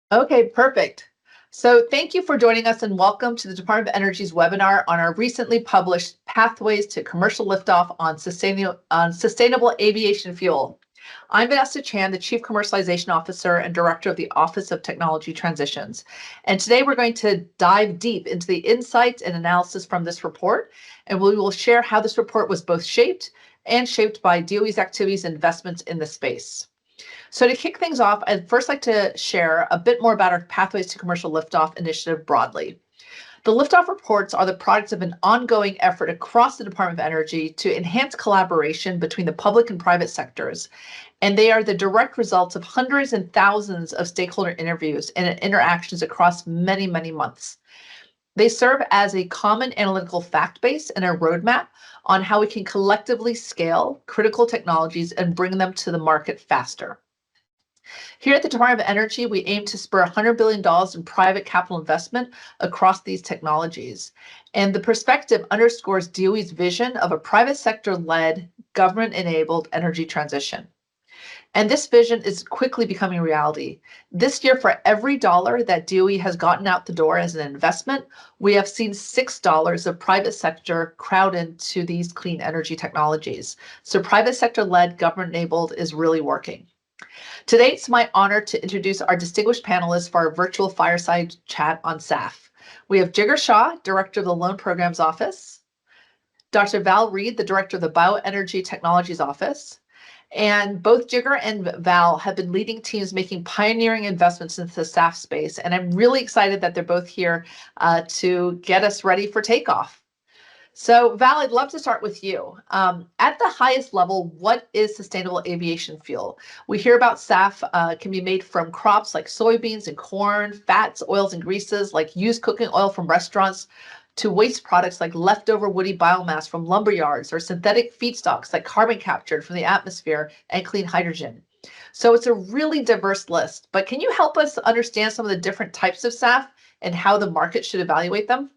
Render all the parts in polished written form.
Okay, perfect. So thank you for joining us and welcome to the Department of Energy's webinar on our recently published Pathways to Commercial Liftoff on Sustainable Aviation Fuel. I'm Vanessa Chan, the Chief Commercialization Officer and Director of the Office of Technology Transitions. And today we're going to dive deep into the insights and analysis from this report, and we will share how this report was both shaped by DOE's activities and investments in the space. So to kick things off, I'd first like to share a bit more about our Pathways to Commercial Liftoff initiative broadly. The Liftoff reports are the products of an ongoing effort across the Department of Energy to enhance collaboration between the public and private sectors, and they are the direct results of hundreds and thousands of stakeholder interviews and interactions across many, many months. They serve as a common analytical fact base and a roadmap on how we can collectively scale critical technologies and bring them to the market faster. Here at the Department of Energy, we aim to spur $100 billion in private capital investment across these technologies. And the perspective underscores DOE's vision of a private sector-led, government-enabled energy transition. And this vision is quickly becoming reality. This year, for every dollar that DOE has gotten out the door as an investment, we have seen $6 of private sector crowd into these clean energy technologies. So private sector-led, government-enabled is really working. Today, it's my honor to introduce our distinguished panelists for our virtual fireside chat on SAF. We have Jigar Shah, Director of the Loan Programs Office, Dr. Valerie, the Director of the Bioenergy Technologies Office, and both Jigar and Val have been leading teams making pioneering investments into the SAF space, and I'm really excited that they're both here to get us ready for takeoff. So Val, I'd love to start with you. At the highest level, what is sustainable aviation fuel? We hear about SAF can be made from crops like soybeans and corn, fats, oils, and greases like used cooking oil from restaurants, to waste products like leftover woody biomass from lumber yards or synthetic feedstocks like carbon captured from the atmosphere and clean hydrogen. So it's a really diverse list, but can you help us understand some of the different types of SAF and how the market should evaluate them?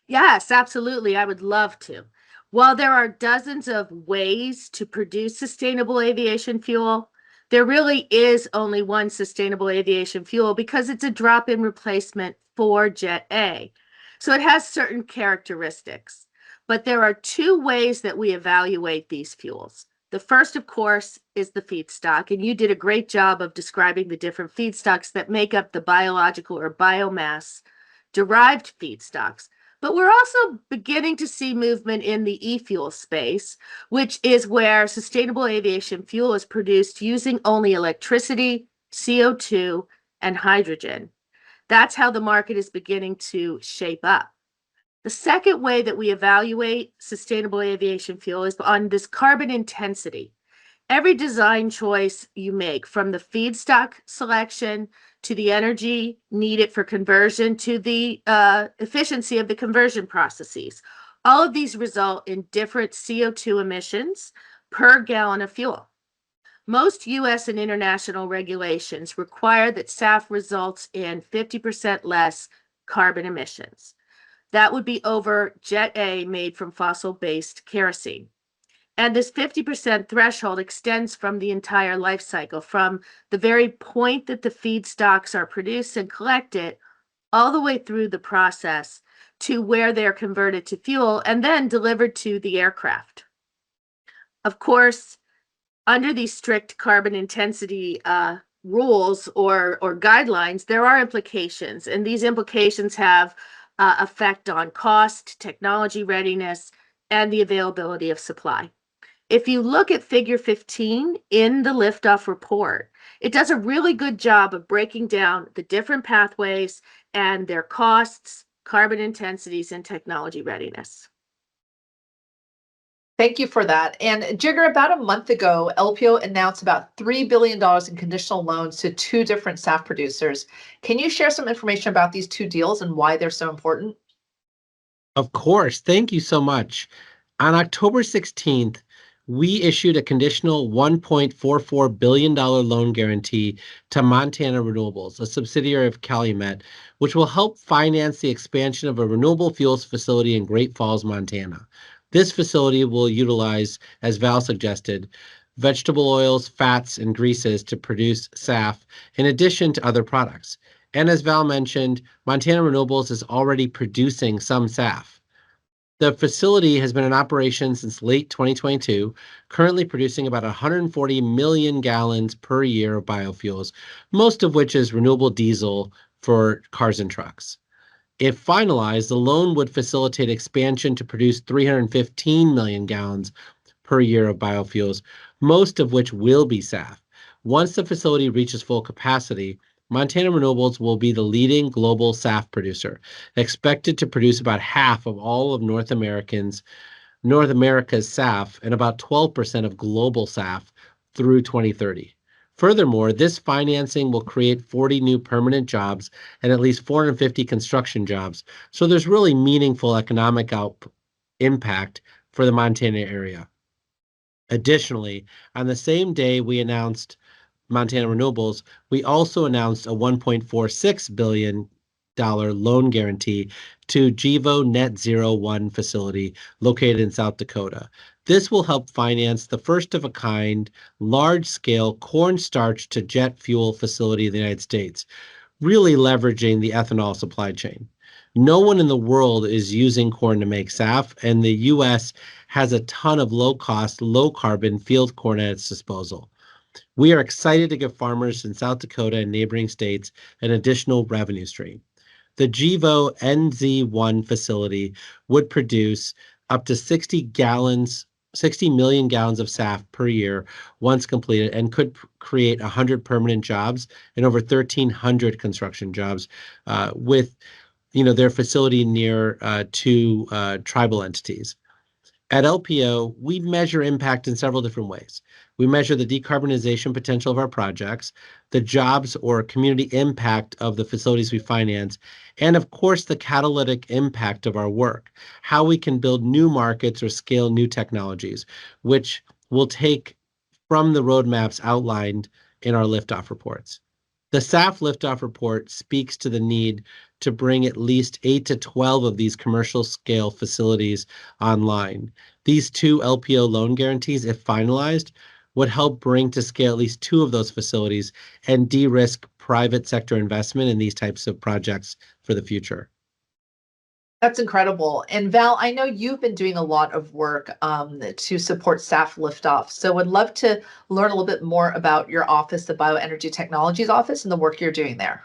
Yes, absolutely. I would love to. While there are dozens of ways to produce sustainable aviation fuel, there really is only one sustainable aviation fuel because it's a drop-in replacement for Jet A. So it has certain characteristics. But there are two ways that we evaluate these fuels. The first, of course, is the feedstock, and you did a great job of describing the different feedstocks that make up the biological or biomass derived feedstocks. But we're also beginning to see movement in the e-fuel space, which is where sustainable aviation fuel is produced using only electricity, CO2, and hydrogen. That's how the market is beginning to shape up. The second way that we evaluate sustainable aviation fuel is on this carbon intensity. Every design choice you make, from the feedstock selection to the energy needed for conversion to the efficiency of the conversion processes, all of these result in different CO2 emissions per gallon of fuel. Most US and international regulations require that SAF results in 50% less carbon emissions. That would be over Jet A made from fossil-based kerosene. And this 50% threshold extends from the entire life cycle, from the very point that the feedstocks are produced and collected, all the way through the process to where they're converted to fuel and then delivered to the aircraft. Of course, under these strict carbon intensity rules or guidelines, there are implications, and these implications have effect on cost, technology readiness, and the availability of supply. If you look at figure 15 in the Liftoff report, it does a really good job of breaking down the different pathways and their costs, carbon intensities, and technology readiness. Thank you for that. And Jigar, about a month ago, LPO announced about $3 billion in conditional loans to two different SAF producers. Can you share some information about these two deals and why they're so important? Of course. Thank you so much. On October 16th, we issued a conditional $1.44 billion loan guarantee to Montana Renewables, a subsidiary of Calumet, which will help finance the expansion of a renewable fuels facility in Great Falls, Montana. This facility will utilize, as Val suggested, vegetable oils, fats, and greases to produce SAF in addition to other products. And as Val mentioned, Montana Renewables is already producing some SAF. The facility has been in operation since late 2022, currently producing about 140 million gallons per year of biofuels, most of which is renewable diesel for cars and trucks. If finalized, the loan would facilitate expansion to produce 315 million gallons per year of biofuels, most of which will be SAF. Once the facility reaches full capacity, Montana Renewables will be the leading global SAF producer, expected to produce about half of all of North America's SAF and about 12% of global SAF through 2030. Furthermore, this financing will create 40 new permanent jobs and at least 450 construction jobs. So there's really meaningful economic impact for the Montana area. Additionally, on the same day we announced Montana Renewables, we also announced a $1.46 billion loan guarantee to Gevo Net Zero 1 facility located in South Dakota. This will help finance the first of a kind, large-scale cornstarch to jet fuel facility in the United States, really leveraging the ethanol supply chain. No one in the world is using corn to make SAF, and the U.S. has a ton of low-cost, low-carbon field corn at its disposal. We are excited to give farmers in South Dakota and neighboring states an additional revenue stream. The Gevo NZ1 facility would produce up to 60 million gallons of SAF per year once completed, and could create 100 permanent jobs and over 1,300 construction jobs with their facility near two tribal entities. At LPO, we measure impact in several different ways. We measure the decarbonization potential of our projects, the jobs or community impact of the facilities we finance, and of course, the catalytic impact of our work, how we can build new markets or scale new technologies, which we'll take from the roadmaps outlined in our liftoff reports. The SAF liftoff report speaks to the need to bring at least 8 to 12 of these commercial scale facilities online. These two LPO loan guarantees, if finalized, would help bring to scale at least 2 of those facilities and de-risk private sector investment in these types of projects for the future. That's incredible. And Val, I know you've been doing a lot of work to support SAF liftoff. So would love to learn a little bit more about your office, the Bioenergy Technologies office, and the work you're doing there.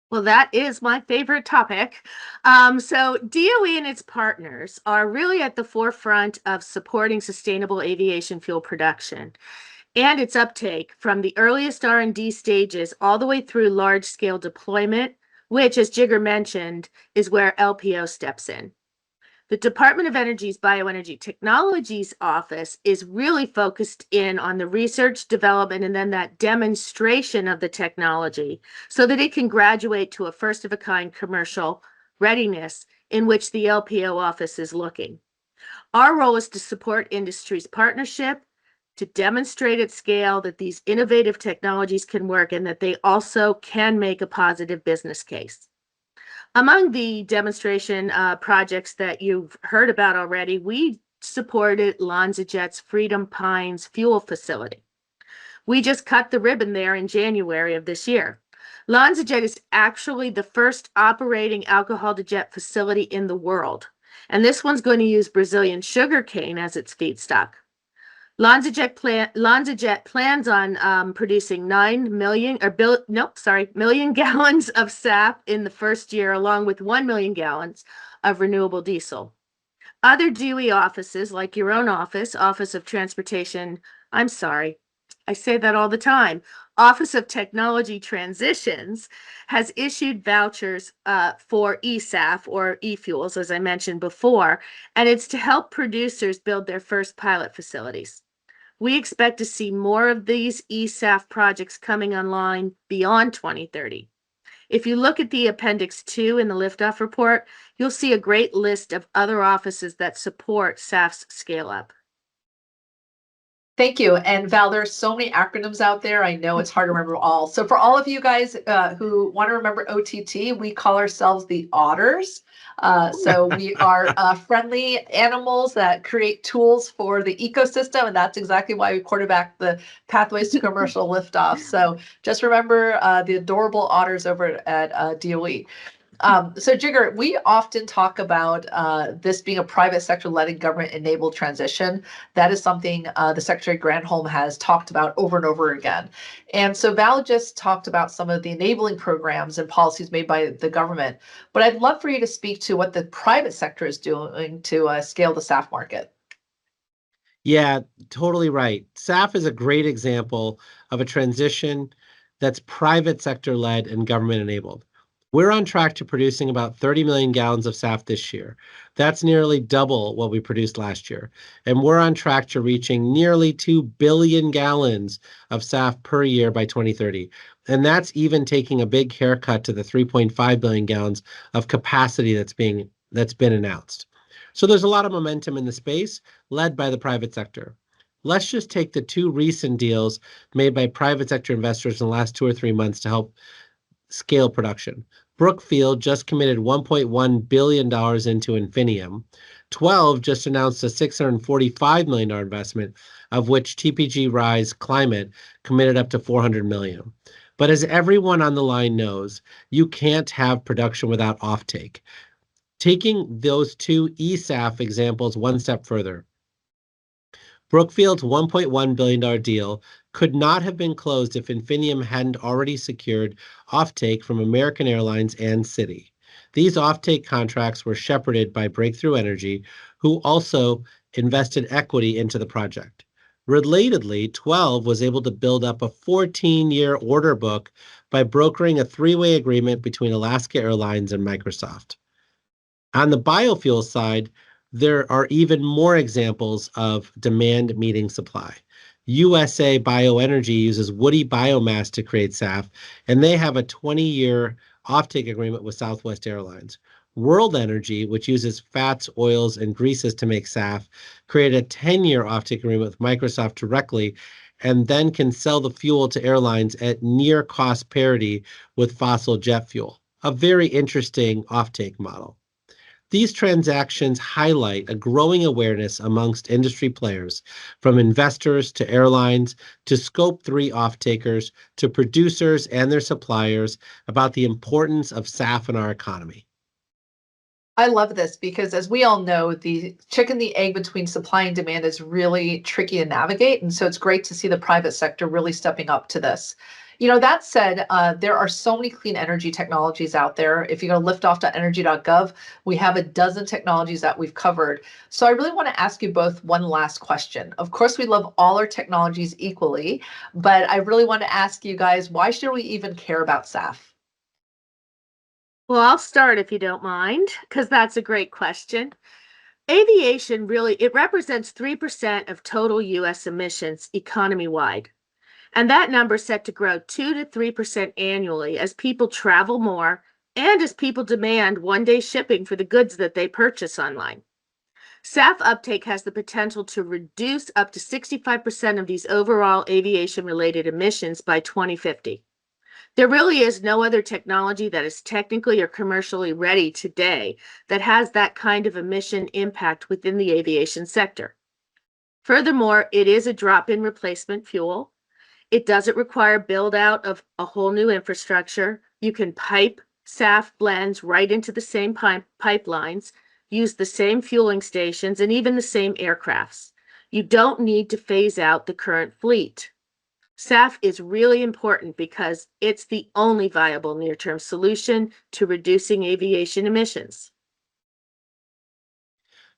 Well, that is my favorite topic. So DOE and its partners are really at the forefront of supporting sustainable aviation fuel production and its uptake from the earliest R&D stages all the way through large-scale deployment, which, as Jigar mentioned, is where LPO steps in. The Department of Energy's Bioenergy Technologies Office is really focused in on the research, development, and then that demonstration of the technology so that it can graduate to a first-of-a-kind commercial readiness in which the LPO office is looking. Our role is to support industry's partnership, to demonstrate at scale that these innovative technologies can work and that they also can make a positive business case. Among the demonstration projects that you've heard about already, we supported LanzaJet's Freedom Pines fuel facility. We just cut the ribbon there in January of this year. LanzaJet is actually the first operating alcohol-to-jet facility in the world, and this one's going to use Brazilian sugarcane as its feedstock. LanzaJet plans on producing 9 million million gallons of SAF in the first year, along with 1 million gallons of renewable diesel. Other DOE offices, like your own office, Office of Transportation, I'm sorry, I say that all the time, Office of Technology Transitions, has issued vouchers for eSAF or e-fuels, as I mentioned before, and it's to help producers build their first pilot facilities. We expect to see more of these eSAF projects coming online beyond 2030. If you look at the Appendix 2 in the Liftoff Report, you'll see a great list of other offices that support SAF's scale-up. Thank you. And Val, there's so many acronyms out there. I know it's hard to remember all. So for all of you guys who want to remember OTT, we call ourselves the Otters. So we are friendly animals that create tools for the ecosystem, and that's exactly why we quarterback the Pathways to Commercial Liftoff. So just remember the adorable otters over at DOE. So Jigar, we often talk about this being a private sector-led and government-enabled transition. That is something the Secretary Granholm has talked about over and over again. And so Val just talked about some of the enabling programs and policies made by the government, but I'd love for you to speak to what the private sector is doing to scale the SAF market. Yeah, totally right. SAF is a great example of a transition that's private sector led and government enabled. We're on track to producing about 30 million gallons of SAF this year. That's nearly double what we produced last year. And we're on track to reaching nearly 2 billion gallons of SAF per year by 2030. And that's even taking a big haircut to the 3.5 billion gallons of capacity that's been announced. So there's a lot of momentum in the space led by the private sector. Let's just take the two recent deals made by private sector investors in the last 2 or 3 months to help scale production. Brookfield just committed $1.1 billion into Infinium. 12 just announced a $645 million investment, of which TPG Rise Climate committed up to $400 million. But as everyone on the line knows, you can't have production without offtake. Taking those two ESAF examples one step further, Brookfield's $1.1 billion deal could not have been closed if Infinium hadn't already secured offtake from American Airlines and Citi. These offtake contracts were shepherded by Breakthrough Energy, who also invested equity into the project. Relatedly, 12 was able to build up a 14-year order book by brokering a three-way agreement between Alaska Airlines and Microsoft. On the biofuel side, there are even more examples of demand meeting supply. USA Bioenergy uses woody biomass to create SAF, and they have a 20-year offtake agreement with Southwest Airlines. World Energy, which uses fats, oils, and greases to make SAF, created a 10-year offtake agreement with Microsoft directly, and then can sell the fuel to airlines at near cost parity with fossil jet fuel. A very interesting offtake model. These transactions highlight a growing awareness amongst industry players, from investors to airlines to Scope 3 off-takers to producers and their suppliers, about the importance of SAF in our economy. I love this because, as we all know, the chicken, the egg between supply and demand is really tricky to navigate. And so it's great to see the private sector really stepping up to this. That said, there are so many clean energy technologies out there. If you go to liftoff.energy.gov, we have a dozen technologies that we've covered. So I really want to ask you both one last question. Of course, we love all our technologies equally, but I really want to ask you guys, why should we even care about SAF? Well, I'll start if you don't mind, because that's a great question. Aviation it represents 3% of total US emissions economy-wide. And that number is set to grow 2 to 3% annually as people travel more and as people demand one-day shipping for the goods that they purchase online. SAF uptake has the potential to reduce up to 65% of these overall aviation-related emissions by 2050. There really is no other technology that is technically or commercially ready today that has that kind of emission impact within the aviation sector. Furthermore, it is a drop-in replacement fuel. It doesn't require build out of a whole new infrastructure. You can pipe SAF blends right into the same pipelines, use the same fueling stations, and even the same aircrafts. You don't need to phase out the current fleet. SAF is really important because it's the only viable near-term solution to reducing aviation emissions.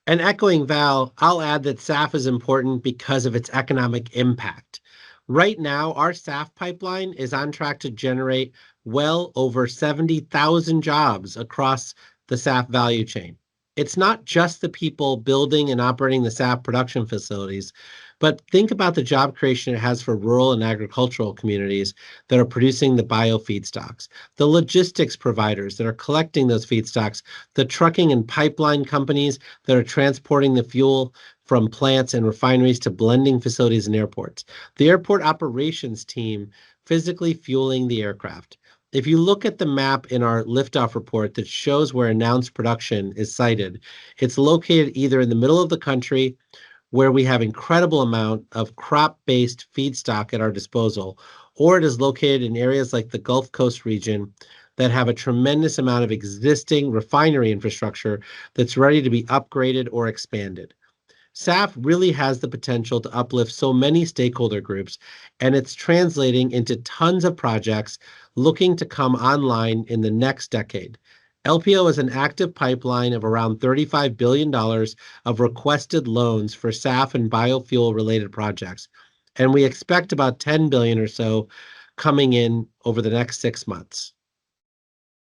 And echoing Val, I'll add that SAF is important because of its economic impact. Right now, our SAF pipeline is on track to generate well over 70,000 jobs across the SAF value chain. It's not just the people building and operating the SAF production facilities, But think about the job creation it has for rural and agricultural communities that are producing the bio feedstocks, the logistics providers that are collecting those feedstocks, the trucking and pipeline companies that are transporting the fuel from plants and refineries to blending facilities and airports, the airport operations team physically fueling the aircraft. If you look at the map in our liftoff report that shows where announced production is sited, it's located either in the middle of the country where we have incredible amount of crop-based feedstock at our disposal, or it is located in areas like the Gulf Coast region that have a tremendous amount of existing refinery infrastructure that's ready to be upgraded or expanded. SAF really has the potential to uplift so many stakeholder groups, and it's translating into tons of projects looking to come online in the next decade. LPO has an active pipeline of around $35 billion of requested loans for SAF and biofuel-related projects, and we expect about $10 billion or so coming in over the next 6 months.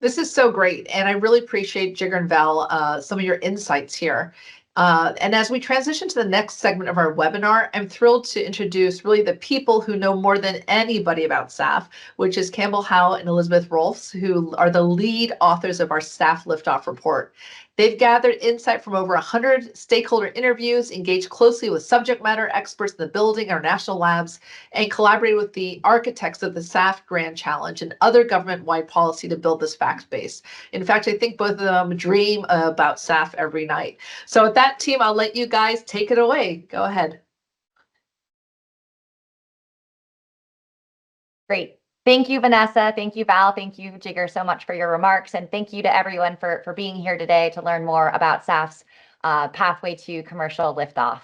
This is so great, and I really appreciate Jigar and Val, some of your insights here. And as we transition to the next segment of our webinar, I'm thrilled to introduce really the people who know more than anybody about SAF, which is Campbell, Howe, and Elizabeth Rolfes, who are the lead authors of our SAF Liftoff Report. They've gathered insight from over 100 stakeholder interviews, engaged closely with subject matter experts in the building, our national labs, and collaborated with the architects of the SAF Grand Challenge and other government-wide policy to build this fact base. In fact, I think both of them dream about SAF every night. So with that, team, I'll let you guys take it away. Go ahead. Great. Thank you, Vanessa. Thank you, Val. Thank you, Jigar, so much for your remarks. And thank you to everyone for being here today to learn more about SAF's pathway to commercial liftoff.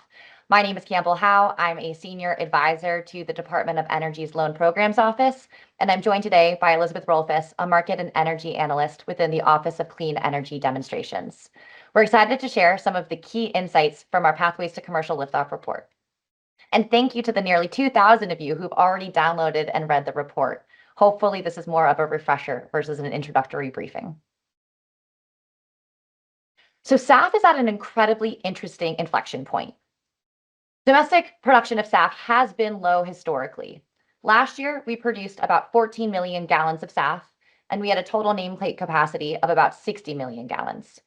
My name is Campbell Howe. I'm a senior advisor to the Department of Energy's Loan Programs Office, and I'm joined today by Elizabeth Rolfes, a market and energy analyst within the Office of Clean Energy Demonstrations. We're excited to share some of the key insights from our Pathways to Commercial Liftoff report. And thank you to the nearly 2,000 of you who've already downloaded and read the report. Hopefully this is more of a refresher versus an introductory briefing. So SAF is at an incredibly interesting inflection point. Domestic production of SAF has been low historically. Last year, we produced about 14 million gallons of SAF, and we had a total nameplate capacity of about 60 million gallons.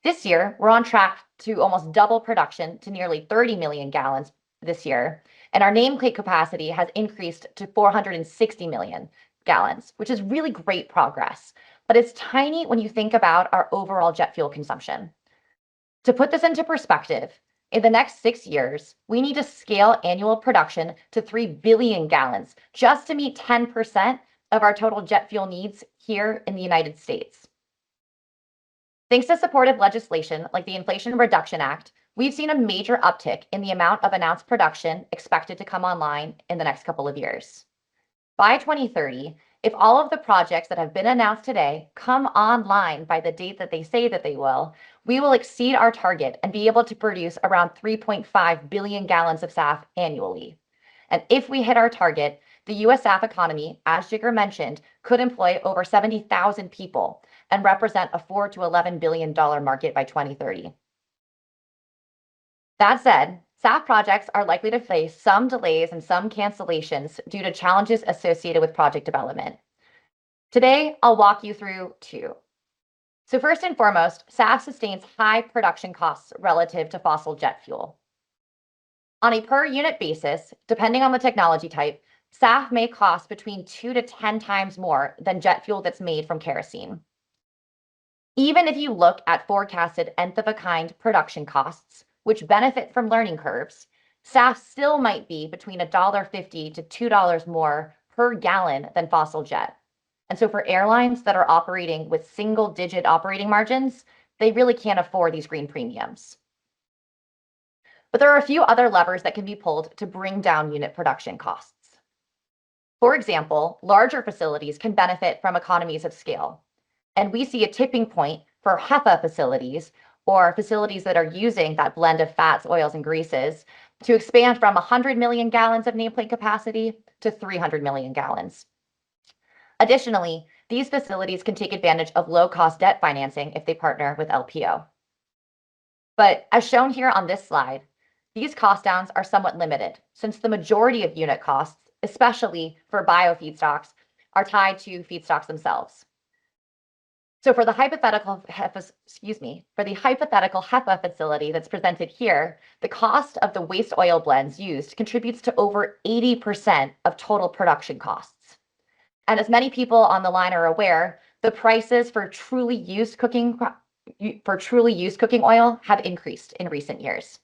This year, we're on track to almost double production to nearly 30 million gallons this year, and our nameplate capacity has increased to 460 million gallons, which is really great progress, but it's tiny when you think about our overall jet fuel consumption. To put this into perspective, in the next 6 years, we need to scale annual production to 3 billion gallons just to meet 10% of our total jet fuel needs here in the United States. Thanks to supportive legislation like the Inflation Reduction Act, we've seen a major uptick in the amount of announced production expected to come online in the next couple of years. By 2030, if all of the projects that have been announced today come online by the date that they say that they will, we will exceed our target and be able to produce around 3.5 billion gallons of SAF annually. And if we hit our target, the US SAF economy, as Jigar mentioned, could employ over 70,000 people and represent a $4 to $11 billion market by 2030. That said, SAF projects are likely to face some delays and some cancellations due to challenges associated with project development. Today, I'll walk you through 2. So first and foremost, SAF sustains high production costs relative to fossil jet fuel. On a per unit basis, depending on the technology type, SAF may cost between 2 to 10 times more than jet fuel that's made from kerosene. Even if you look at forecasted nth-of-a-kind production costs, which benefit from learning curves, SAF still might be between $1.50 to $2 more per gallon than fossil jet. And so for airlines that are operating with single-digit operating margins, they really can't afford these green premiums. But there are a few other levers that can be pulled to bring down unit production costs. For example, larger facilities can benefit from economies of scale. And we see a tipping point for HEFA facilities, or facilities that are using that blend of fats, oils, and greases, to expand from 100 million gallons of nameplate capacity to 300 million gallons. Additionally, these facilities can take advantage of low-cost debt financing if they partner with LPO. But as shown here on this slide, these cost downs are somewhat limited since the majority of unit costs, especially for biofeedstocks, are tied to feedstocks themselves. So for the hypothetical HEPA facility that's presented here, the cost of the waste oil blends used contributes to over 80% of total production costs. And as many people on the line are aware, the prices for truly used cooking oil have increased in recent years.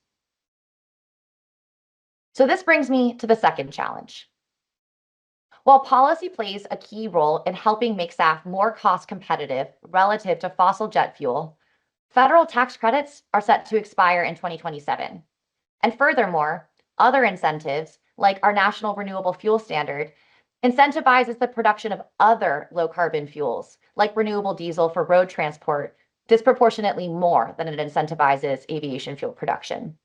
So this brings me to the second challenge. While policy plays a key role in helping make SAF more cost competitive relative to fossil jet fuel, federal tax credits are set to expire in 2027. And furthermore, other incentives, like our National Renewable Fuel Standard, incentivizes the production of other low-carbon fuels, like renewable diesel for road transport, disproportionately more than it incentivizes aviation fuel production.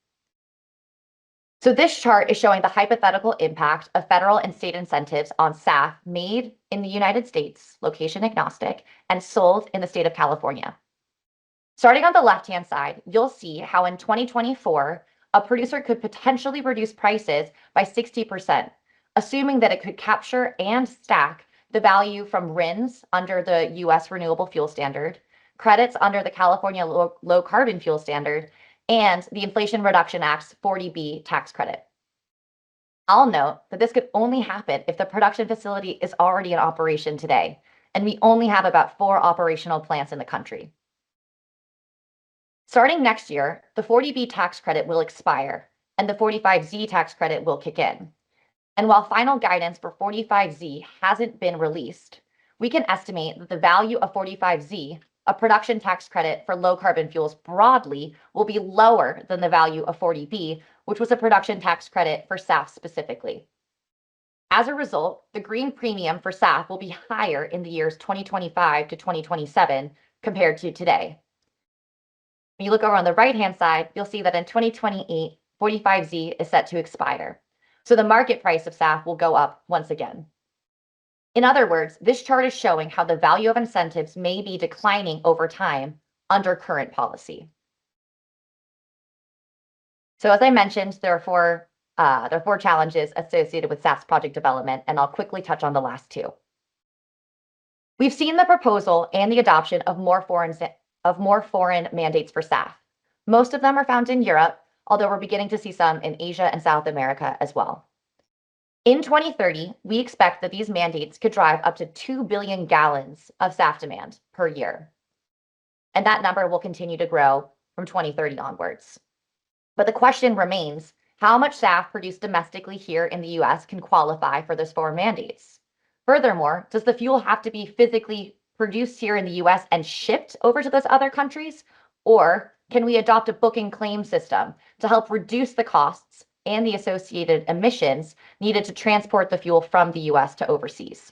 So this chart is showing the hypothetical impact of federal and state incentives on SAF made in the United States, location agnostic, and sold in the state of California. Starting on the left-hand side, you'll see how in 2024, a producer could potentially reduce prices by 60%, assuming that it could capture and stack the value from RINs under the US Renewable Fuel Standard, credits under the California Low Carbon Fuel Standard, and the Inflation Reduction Act's 40B tax credit. I'll note that this could only happen if the production facility is already in operation today, and we only have about 4 operational plants in the country. Starting next year, the 40B tax credit will expire, and the 45Z tax credit will kick in. And while final guidance for 45Z hasn't been released, we can estimate that the value of 45Z, a production tax credit for low carbon fuels broadly, will be lower than the value of 40B, which was a production tax credit for SAF specifically. As a result, the green premium for SAF will be higher in the years 2025 to 2027 compared to today. When you look over on the right-hand side, you'll see that in 2028, 45Z is set to expire. So the market price of SAF will go up once again. In other words, this chart is showing how the value of incentives may be declining over time under current policy. So as I mentioned, there are 4 challenges associated with SAF's project development, and I'll quickly touch on the last 2. We've seen the proposal and the adoption of more foreign mandates for SAF. Most of them are found in Europe, although we're beginning to see some in Asia and South America as well. In 2030, we expect that these mandates could drive up to 2 billion gallons of SAF demand per year. And that number will continue to grow from 2030 onwards. But the question remains, how much SAF produced domestically here in the US can qualify for those foreign mandates? Furthermore, does the fuel have to be physically produced here in the US and shipped over to those other countries? Or can we adopt a book and claim system to help reduce the costs and the associated emissions needed to transport the fuel from the US to overseas?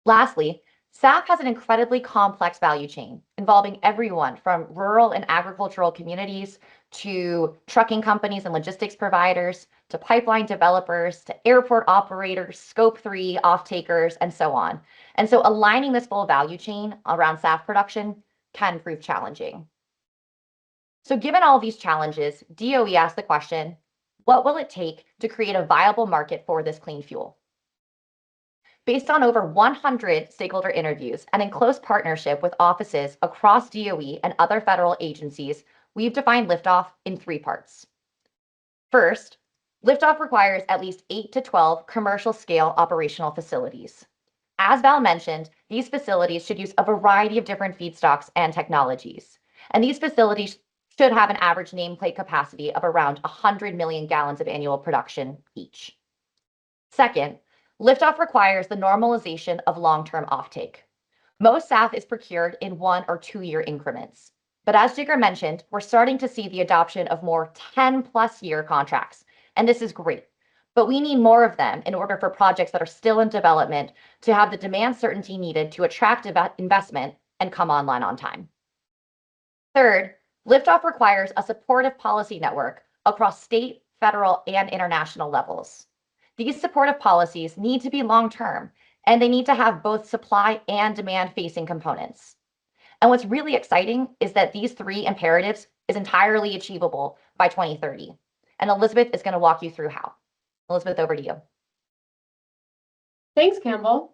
Lastly, SAF has an incredibly complex value chain involving everyone from rural and agricultural communities to trucking companies and logistics providers, to pipeline developers, to airport operators, scope 3 off-takers, and so on. And so aligning this full value chain around SAF production can prove challenging. So given all these challenges, DOE asked the question, what will it take to create a viable market for this clean fuel? Based on over 100 stakeholder interviews and in close partnership with offices across DOE and other federal agencies, we've defined Liftoff in 3 parts. First, Liftoff requires at least 8 to 12 commercial scale operational facilities. As Val mentioned, these facilities should use a variety of different feedstocks and technologies. And these facilities should have an average nameplate capacity of around 100 million gallons of annual production each. Second, Liftoff requires the normalization of long-term offtake. Most SAF is procured in 1 or 2 year increments. But as Jigar mentioned, we're starting to see the adoption of more 10+ year contracts, and this is great. But we need more of them in order for projects that are still in development to have the demand certainty needed to attract investment and come online on time. Third, Liftoff requires a supportive policy network across state, federal, and international levels. These supportive policies need to be long-term, and they need to have both supply and demand-facing components. And what's really exciting is that these 3 imperatives is entirely achievable by 2030. And Elizabeth is going to walk you through how. Elizabeth, over to you. Thanks, Campbell.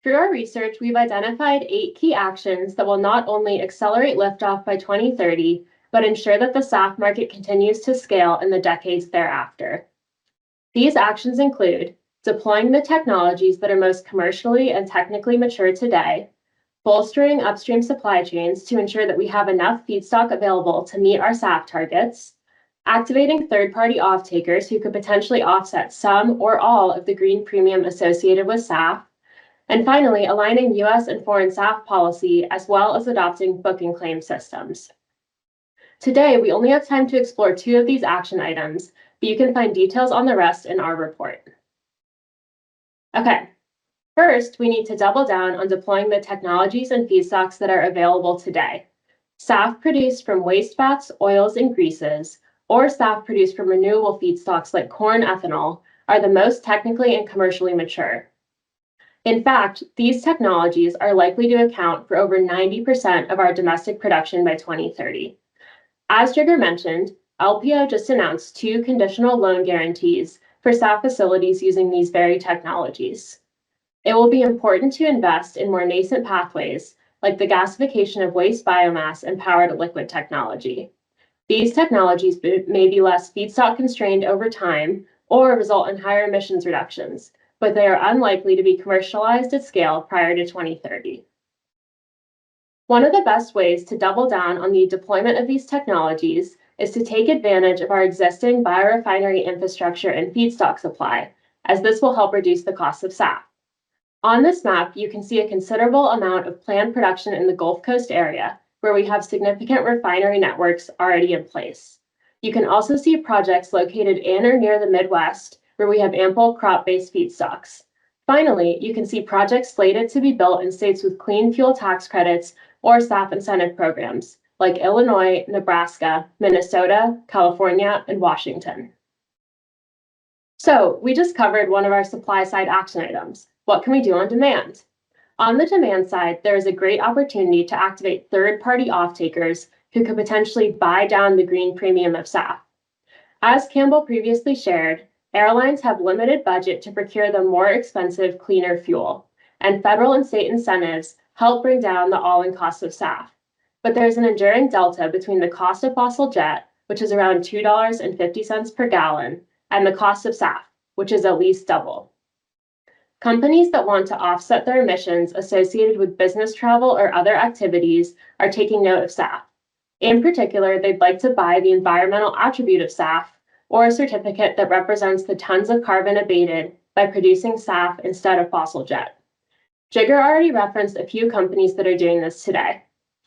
Through our research, we've identified 8 key actions that will not only accelerate liftoff by 2030, but ensure that the SAF market continues to scale in the decades thereafter. These actions include deploying the technologies that are most commercially and technically mature today, bolstering upstream supply chains to ensure that we have enough feedstock available to meet our SAF targets, activating third-party off-takers who could potentially offset some or all of the green premium associated with SAF, and finally, aligning U.S. and foreign SAF policy as well as adopting booking claim systems. Today, we only have time to explore 2 of these action items, but you can find details on the rest in our report. Okay, first, we need to double down on deploying the technologies and feedstocks that are available today. SAF produced from waste fats, oils, and greases, or SAF produced from renewable feedstocks like corn ethanol, are the most technically and commercially mature. In fact, these technologies are likely to account for over 90% of our domestic production by 2030. As Jigar mentioned, LPO just announced 2 conditional loan guarantees for SAF facilities using these very technologies. It will be important to invest in more nascent pathways, like the gasification of waste biomass and power-to-liquid technology. These technologies may be less feedstock constrained over time or result in higher emissions reductions, but they are unlikely to be commercialized at scale prior to 2030. One of the best ways to double down on the deployment of these technologies is to take advantage of our existing biorefinery infrastructure and feedstock supply, as this will help reduce the cost of SAF. On this map, you can see a considerable amount of planned production in the Gulf Coast area, where we have significant refinery networks already in place. You can also see projects located in or near the Midwest, where we have ample crop-based feedstocks. Finally, you can see projects slated to be built in states with clean fuel tax credits or SAF incentive programs, like Illinois, Nebraska, Minnesota, California, and Washington. So we just covered one of our supply-side action items. What can we do on demand? On the demand side, there is a great opportunity to activate third-party off-takers who could potentially buy down the green premium of SAF. As Campbell previously shared, airlines have limited budget to procure the more expensive, cleaner fuel, and federal and state incentives help bring down the all-in cost of SAF. But there's an enduring delta between the cost of fossil jet, which is around $2.50 per gallon, and the cost of SAF, which is at least double. Companies that want to offset their emissions associated with business travel or other activities are taking note of SAF. In particular, they'd like to buy the environmental attribute of SAF, or a certificate that represents the tons of carbon abated by producing SAF instead of fossil jet. Jigar already referenced a few companies that are doing this today.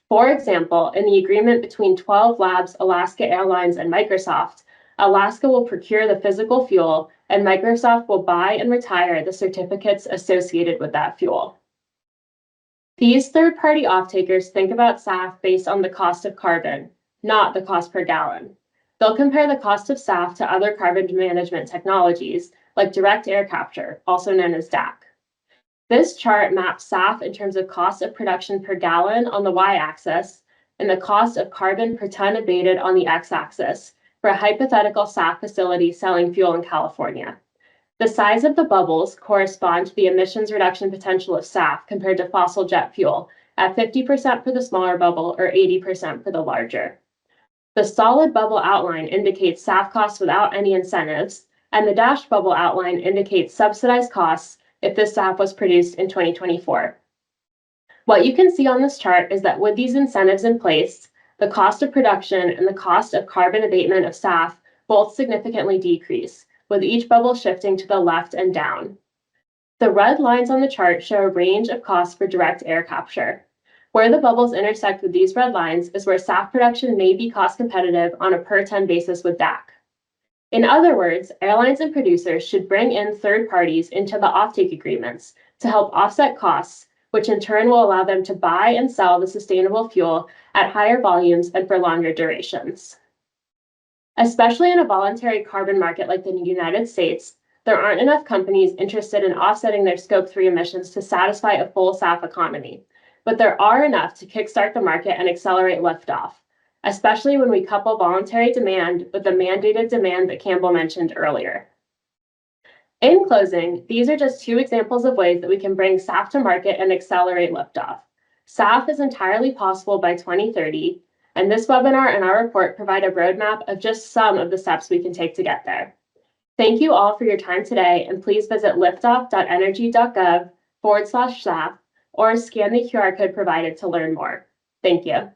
For example, in the agreement between 12 Labs, Alaska Airlines, and Microsoft, Alaska will procure the physical fuel, and Microsoft will buy and retire the certificates associated with that fuel. These third-party off-takers think about SAF based on the cost of carbon, not the cost per gallon. They'll compare the cost of SAF to other carbon management technologies, like direct air capture, also known as DAC. This chart maps SAF in terms of cost of production per gallon on the y-axis and the cost of carbon per ton abated on the x-axis for a hypothetical SAF facility selling fuel in California. The size of the bubbles correspond to the emissions reduction potential of SAF compared to fossil jet fuel, at 50% for the smaller bubble or 80% for the larger. The solid bubble outline indicates SAF costs without any incentives, and the dashed bubble outline indicates subsidized costs if this SAF was produced in 2024. What you can see on this chart is that with these incentives in place, the cost of production and the cost of carbon abatement of SAF both significantly decrease, with each bubble shifting to the left and down. The red lines on the chart show a range of costs for direct air capture. Where the bubbles intersect with these red lines is where SAF production may be cost competitive on a per ton basis with DAC. In other words, airlines and producers should bring in third parties into the offtake agreements to help offset costs, which in turn will allow them to buy and sell the sustainable fuel at higher volumes and for longer durations. Especially in a voluntary carbon market like the United States, there aren't enough companies interested in offsetting their Scope 3 emissions to satisfy a full SAF economy, but there are enough to kickstart the market and accelerate liftoff. especially when we couple voluntary demand with the mandated demand that Campbell mentioned earlier. In closing, these are just two examples of ways that we can bring SAF to market and accelerate liftoff. SAF is entirely possible by 2030, and this webinar and our report provide a roadmap of just some of the steps we can take to get there. Thank you all for your time today, and please visit liftoff.energy.gov/SAF or scan the QR code provided to learn more. Thank you.